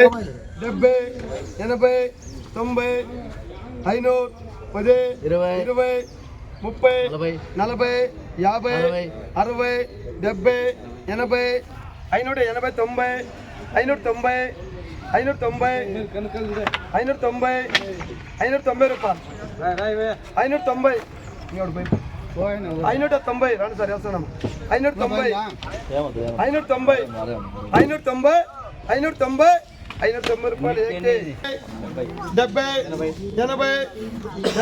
70 80 90 500 10 20 30 40 50 60 70 80 580 90 590 రూపాయలు 590 590 రండి సార్ వేస్తున్నాం 590 రూపాయలు 70 80 రూపాయలు 90 రూపాయలు 100 రూపాయలు 10 20 120 120 30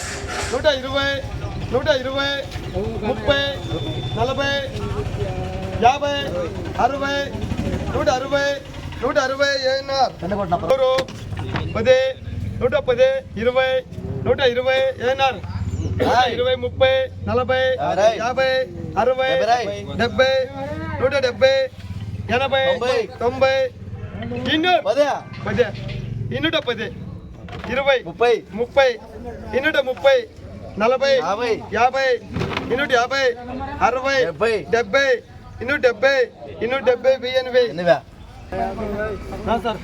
40 50 60 160 160 ఏనారు 10 110 20 120 ఏనారు 20 30 40 50 60 70 170 80 90 210 210 20 30 230 40 50 250 60 70 270 270 సార్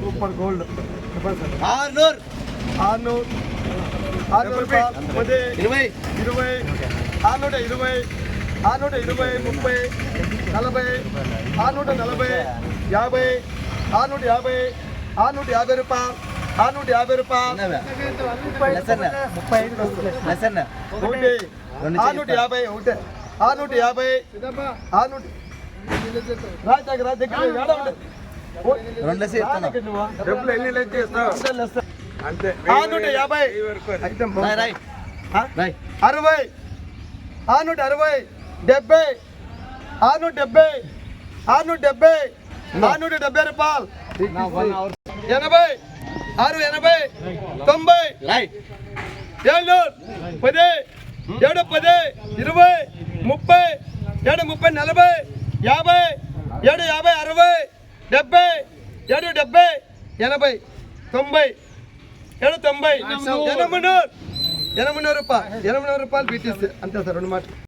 సూపర్ గోల్డ్ 600 రూపాయలు 20 620 30 40 640 50 650 రూపాయలు 650 రూపాయలు 80 రూపాయలు బీటీసీ అంతే సార్ 2 మాట.